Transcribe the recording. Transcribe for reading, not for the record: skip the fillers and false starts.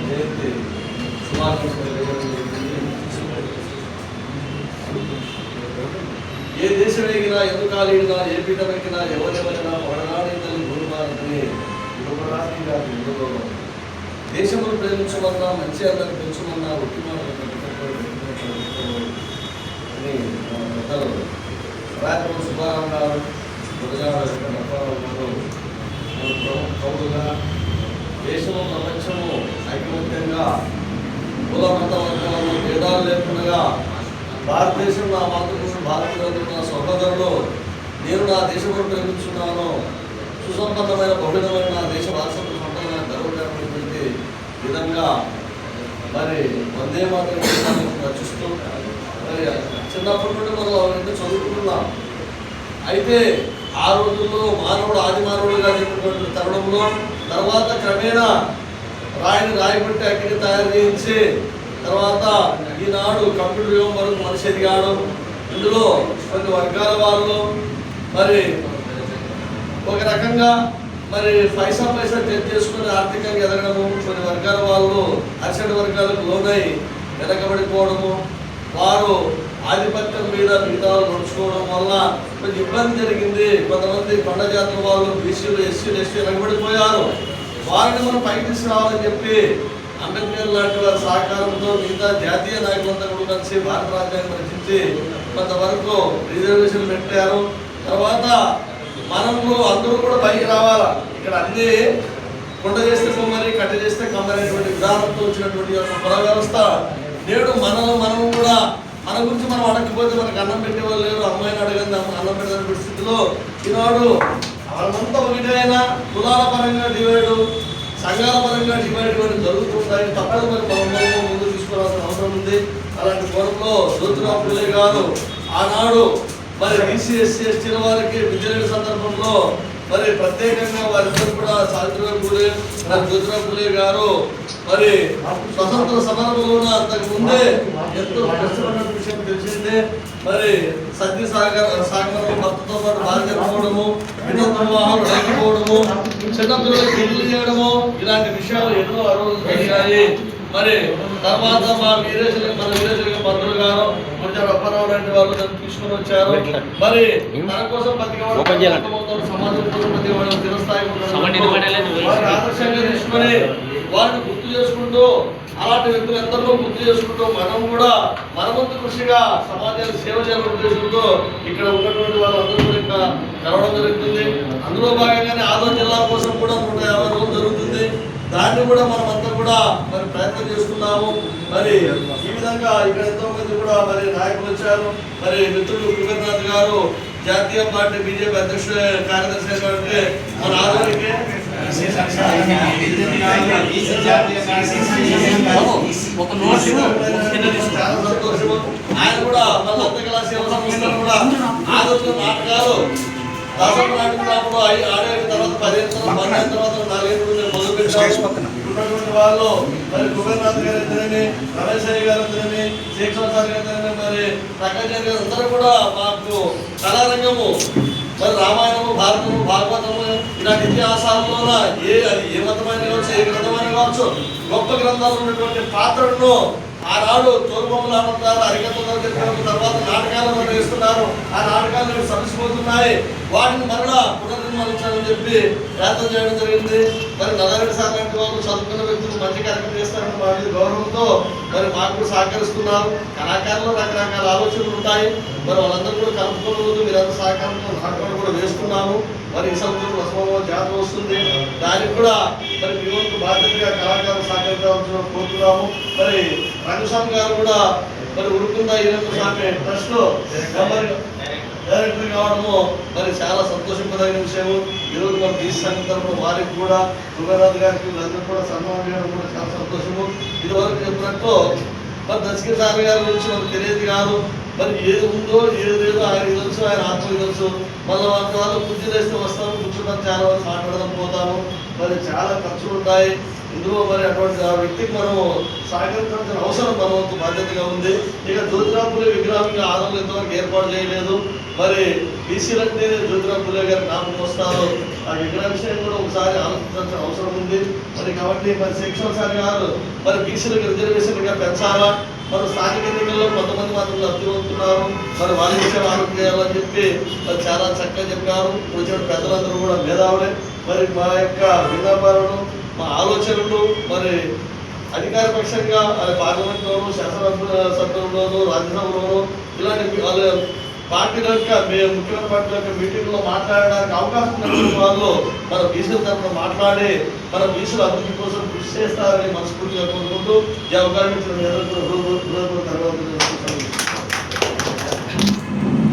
జయంతి శుభాకాంక్షలు. ఏ దేశం ఎగినా ఎందుకు కాలినా ఏ పీఠం ఎక్కినా ఎవరెవరైనా వడనాడి తల్లి భూమిని యువరాజు గారి యుగంలో దేశమును ప్రేమించమన్నా మంచి అందరిని పెంచమన్నా ఒట్టి మాటలు పెద్దలు రాత్రి సుబ్బారావు గారు గురజాడ అప్పారావు కౌలుగా దేశము ప్రపంచము ఐకమత్యంగా కుల మత వర్గాలను భేదాలు లేకుండా భారతదేశం నా మాతృభూమి భారతీయులు నా సహోదరులు నేను నా దేశంలో ప్రేమించున్నాను. సుసంపన్నమైన బహుళమైన నా దేశ వారసత్వ సంపదమైన గర్వకరమైనటువంటి విధంగా మరి వందే మాత్రం రచిస్తూ మరి చిన్నప్పటి నుండి మనం ఎంత చదువుకుంటున్నాం. అయితే ఆ రోజుల్లో మానవుడు ఆది మానవుడుగా చెప్పినటువంటి తరుణంలో తర్వాత క్రమేణా రాయబట్టి అగ్ని తయారు చేయించి తర్వాత ఈనాడు కంప్యూటర్ యుగం వరకు మనిషి ఎదిగాడు. ఇందులో కొన్ని వర్గాల వాళ్ళు మరి ఒక రకంగా మరి పైసా జడ్జ్ చేసుకుని ఆర్థికంగా ఎదగడము, కొన్ని వర్గాల వాళ్ళు అరిసెడు వర్గాలకు లోనై వెనకబడిపోవడము, వారు ఆధిపత్యం మీద మిగతాలు నడుచుకోవడం వల్ల కొంచెం ఇబ్బంది జరిగింది. కొంతమంది కొండ జాతుల వాళ్ళు బీసీలు ఎస్సీలు వెనకబడిపోయారు. వారిని మనం పైకి తీసుకురావాలని చెప్పి అంబేద్కర్ లాంటి వారి సహకారంతో మిగతా జాతీయ నాయకులంతా కూడా కలిసి భారత రాజ్యాంగం రచించి కొంతవరకు రిజర్వేషన్ పెట్టారు. తర్వాత మనము అందరూ కూడా పైకి రావాలా. ఇక్కడ అన్నీ కొండ చేస్తే కొమ్మరి కట్ట చేస్తే కమ్మరైనటువంటి విధానంతో వచ్చినటువంటి కుల వ్యవస్థ నేడు మనము కూడా మన గురించి మనం అడగకపోతే మనకు అన్నం పెట్టేవాళ్ళు లేరు. అమ్మాయిని అడగని అన్నం పెట్టని పరిస్థితిలో ఈనాడు వాళ్ళంతా ఒకటైనా కులాల పరంగా డివైడ్, సంఘాల పరంగా డివైడ్ ఇవన్నీ జరుగుతుంటాయి. తప్పదు మరి మనం ముందు తీసుకోవాల్సిన అవసరం ఉంది. అలాంటి కోణంలో జ్యోతిరావు పూలే గారు ఆనాడు మరి బీసీ ఎస్సీ ఎస్టీల వారికి విద్యలేని సందర్భంలో మరి ప్రత్యేకంగా వారిద్దరు కూడా సావిత్రిబాయి పూలే జ్యోతిరావు పూలే గారు మరి స్వతంత్ర సమరంలోన అంతకు ముందే ఎంతో కష్టపడిన విషయం తెలిసిందే. మరి సత్య సాగరం భర్తతో పాటు భార్య చనిపోవడము, వినోద వివాహాలు లేకపోవడము, చిన్నపిల్లలకు పెళ్లి చేయడము, ఇలాంటి విషయాలు ఎన్నో అరువులు జరిగాయి. మరి తర్వాత మన వీరేశ్వర మంత్రులు గారు గురజాడ అప్పారావు లాంటి వాళ్ళు దాన్ని తీసుకుని వచ్చారు. మరి తన కోసం సమాజం ఆదర్శంగా తీసుకొని వారిని గుర్తు చేసుకుంటూ అలాంటి వ్యక్తులు ఎందరో గుర్తు చేసుకుంటూ మనం కూడా మనవంతు కృషిగా సమాజానికి సేవ చేయాలనే ఉద్దేశంతో ఇక్కడ ఉన్నటువంటి వాళ్ళందరూ కూడా ఇక్కడ కలవడం జరుగుతుంది. అందులో భాగంగానే ఆదోని జిల్లా కోసం కూడా 150 రోజులు జరుగుతుంది. దాన్ని కూడా మనమంతా కూడా మరి ప్రయత్నం చేస్తున్నాము. మరి ఈ విధంగా ఇక్కడ ఎంతో మంది కూడా మరి నాయకులు వచ్చారు. మరి మిత్రులు కృపనాథ్ గారు జాతీయ పార్టీ బీజేపీ అధ్యక్ష కార్యదర్శి అంటే మన ఆదోనికి చాలా సంతోషము. ఆయన కూడా మళ్ళీ అంతకళా సేవా సంస్థలు కూడా ఆదోని నాటకాలు దాదాపు నాటుకున్నప్పుడు ఆడే తర్వాత 15 తర్వాత 4 మొదలు పెట్టారు. ఉన్నటువంటి వాళ్ళు మరి గుబేర్నాథ్ గారు ఇద్దరని, రమేష్ అయ్య గారు ఇద్దరని, శేఖర్ సార్ గారు ఇద్దరని, మరి ప్రకాష్ గారు అందరూ కూడా మాకు కళారంగము మరి రామాయణము, భారతము, భాగవతము ఇలాంటి ఇతిహాసాల్లోన అది ఏ మతమైన కావచ్చు, ఏ గ్రంథమైన కావచ్చు, గొప్ప గ్రంథాలు ఉన్నటువంటి పాత్రను ఆనాడు తోలుబొమ్మలు ఆడుతున్నారు, అరికట్టున్నారు, చెప్పిన తర్వాత నాటకాలను వేస్తున్నారు. ఆ నాటకాలు సమసిపోతున్నాయి. వాటిని మరలా పునర్నిర్మాణించాలని చెప్పి ప్రయత్నం చేయడం జరిగింది. మరి నల్లరెడ్డి సార్ లాంటి వాళ్ళు చదువుకున్న వ్యక్తులు మంచి కార్యక్రమం చేస్తారని వారి గౌరవంతో మరి మాకు కూడా సహకరిస్తున్నారు. కళాకారులు రకరకాల ఆలోచనలు ఉంటాయి. మరి వాళ్ళందరూ కూడా కలుపుకోవడం మీరంతా సహకారంతో నాటకాలు కూడా వేస్తున్నాము. మరి ఈ సంవత్సరం అసమో జాతర వస్తుంది. దానికి కూడా మరి మీ వంతు బాధ్యతగా కళాకారులు సహకరించాల్సిన కోరుతున్నాము. మరి రంగస్వామి గారు కూడా మరి ఉరుకుందా ఈరోజు స్వామి ట్రస్ట్ లో డైరెక్టర్ కావడము మరి చాలా సంతోషింపదగిన విషయం. ఈరోజు మన బీసీ సంఘం తరఫున వారికి కూడా గుబేర్నాథ్ గారికి వీళ్ళందరూ కూడా సన్మానం చేయడం కూడా చాలా సంతోషము. ఇదివరకు చెప్పినట్టు మరి దశగిరి సార్ గారి గురించి మనకు తెలియదు కాదు. మరి ఏది ఉందో ఏది లేదో ఆయన తెలుసు, ఆయన ఆత్మకి తెలుసు. మళ్ళీ వాళ్ళు పూజ చేస్తే వస్తాము, కూర్చుంటాం, చాలా మంది మాట్లాడదాం పోతాము. మరి చాలా ఖర్చులు ఉంటాయి. ఇందులో మరి అటువంటి ఆ వ్యక్తికి మనం సహకరించాల్సిన అవసరం మన వంతు బాధ్యతగా ఉంది. ఇక జ్యోతిరావు పూలే విగ్రహం ఆదంలో ఇంతవరకు ఏర్పాటు చేయలేదు. మరి బీసీలంటే జ్యోతిరావు పూలే గారి జ్ఞాపకం వస్తారు. ఆ విగ్రహ విషయం కూడా ఒకసారి ఆలోచించాల్సిన అవసరం ఉంది. మరి కాబట్టి మరి సెక్షన్ సార్ గారు మరి బీసీలకు రిజర్వేషన్గా పెంచాలా, మరి స్థానిక ఎన్నికల్లో కొంతమంది మాత్రం లబ్ధి పొందుతున్నారు, మరి వాళ్ళ విషయం ఆలోచన చేయాలని చెప్పి మరి చాలా చక్కగా చెప్పారు. వచ్చిన పెద్దలందరూ కూడా మేధావులే. మరి మా యొక్క విన్నపాలను, మా ఆలోచనలు మరి అధికార పక్షంగా పార్లమెంట్లోనూ, శాసనసభలోనూ, రాజ్యసభలోనూ ఇలాంటి వాళ్ళ పార్టీల యొక్క ముఖ్యమైన పార్టీల యొక్క మీటింగ్లో మాట్లాడడానికి అవకాశం ఉన్నటువంటి వాళ్ళు మన బీసీల తరఫున మాట్లాడి మన బీసీల అభివృద్ధి కోసం కృషి చేస్తారని మనస్ఫూర్తిగా కోరుకుంటూ ఈ అవకాశం ఇచ్చిన